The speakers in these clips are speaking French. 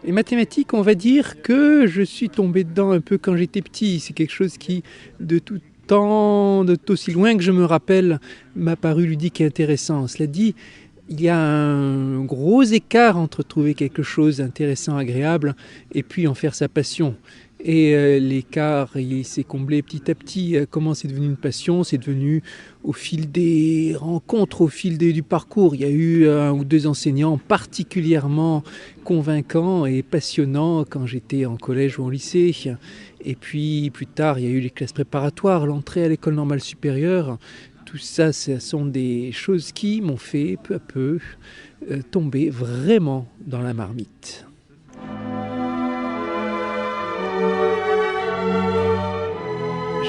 Les mathématiques, on va dire que je suis tombé dedans un peu quand j'étais petit. C'est quelque chose qui, de tout temps, aussi loin que je me rappelle, m'a paru ludique et intéressant. Cela dit, il y a un gros écart entre trouver quelque chose d'intéressant, agréable, et puis en faire sa passion. Et l'écart, il s'est comblé petit à petit. Comment c'est devenu une passion? C'est devenu au fil des rencontres, au fil du parcours. Il y a eu un ou deux enseignants particulièrement convaincants et passionnants quand j'étais en collège ou en lycée. Et puis plus tard, il y a eu les classes préparatoires, l'entrée à l'école normale supérieure. Tout ça, ce sont des choses qui m'ont fait peu à peu tomber vraiment dans la marmite.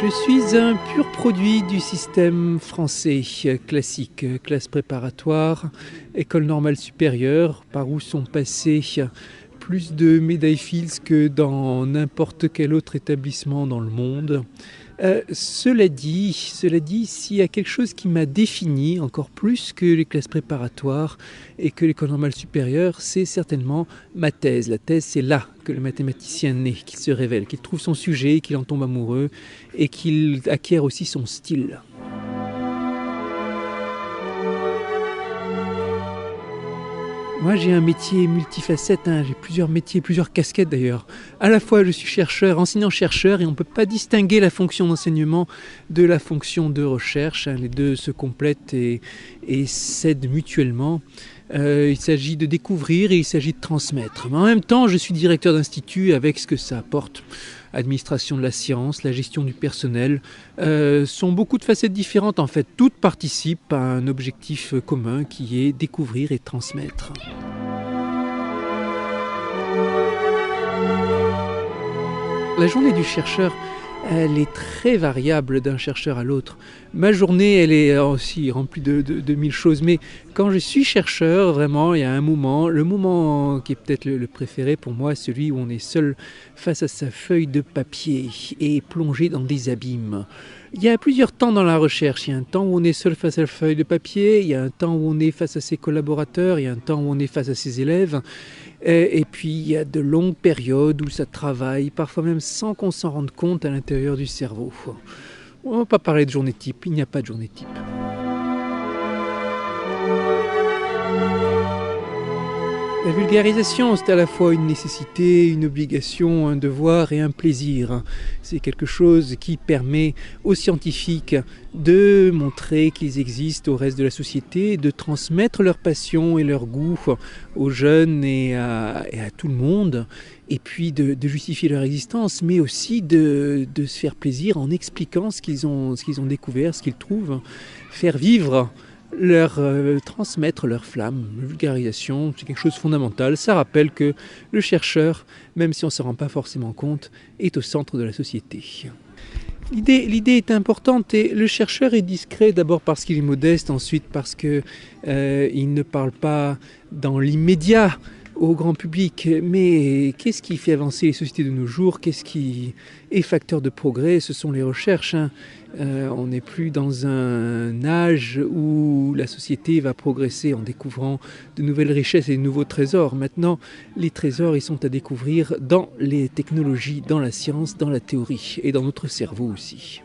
Je suis un pur produit du système français classique, classe préparatoire, école normale supérieure, par où sont passés plus de médailles Fields que dans n'importe quel autre établissement dans le monde. Cela dit, s'il y a quelque chose qui m'a défini encore plus que les classes préparatoires et que l'école normale supérieure, c'est certainement ma thèse. La thèse, c'est là que le mathématicien naît, qu'il se révèle, qu'il trouve son sujet, qu'il en tombe amoureux et qu'il acquiert aussi son style. Moi, j'ai un métier multifacette, j'ai plusieurs métiers, plusieurs casquettes d'ailleurs. À la fois, je suis chercheur, enseignant-chercheur, et on ne peut pas distinguer la fonction d'enseignement de la fonction de recherche. Les deux se complètent et s'aident mutuellement. Il s'agit de découvrir et il s'agit de transmettre. Mais en même temps, je suis directeur d'institut avec ce que ça apporte. Administration de la science, la gestion du personnel, sont beaucoup de facettes différentes en fait. Toutes participent à un objectif commun qui est découvrir et transmettre. La journée du chercheur, elle est très variable d'un chercheur à l'autre. Ma journée, elle est aussi remplie de mille choses. Mais quand je suis chercheur, vraiment, il y a un moment, le moment qui est peut-être le préféré pour moi, celui où on est seul face à sa feuille de papier et plongé dans des abîmes. Il y a plusieurs temps dans la recherche. Il y a un temps où on est seul face à la feuille de papier, il y a un temps où on est face à ses collaborateurs, il y a un temps où on est face à ses élèves. Et puis il y a de longues périodes où ça travaille, parfois même sans qu'on s'en rende compte à l'intérieur du cerveau. On ne va pas parler de journée type, il n'y a pas de journée type. La vulgarisation, c'est à la fois une nécessité, une obligation, un devoir et un plaisir. C'est quelque chose qui permet aux scientifiques de montrer qu'ils existent au reste de la société, de transmettre leur passion et leur goût aux jeunes et à tout le monde, et puis de justifier leur existence, mais aussi de se faire plaisir en expliquant ce qu'ils ont découvert, ce qu'ils trouvent, faire vivre transmettre leur flamme. La vulgarisation, c'est quelque chose de fondamental. Ça rappelle que le chercheur, même si on ne se rend pas forcément compte, est au centre de la société. L'idée est importante et le chercheur est discret d'abord parce qu'il est modeste, ensuite parce qu'il ne parle pas dans l'immédiat au grand public. Mais qu'est-ce qui fait avancer les sociétés de nos jours? Qu'est-ce qui est facteur de progrès? Ce sont les recherches. On n'est plus dans un âge où la société va progresser en découvrant de nouvelles richesses et de nouveaux trésors. Maintenant, les trésors, ils sont à découvrir dans les technologies, dans la science, dans la théorie et dans notre cerveau aussi.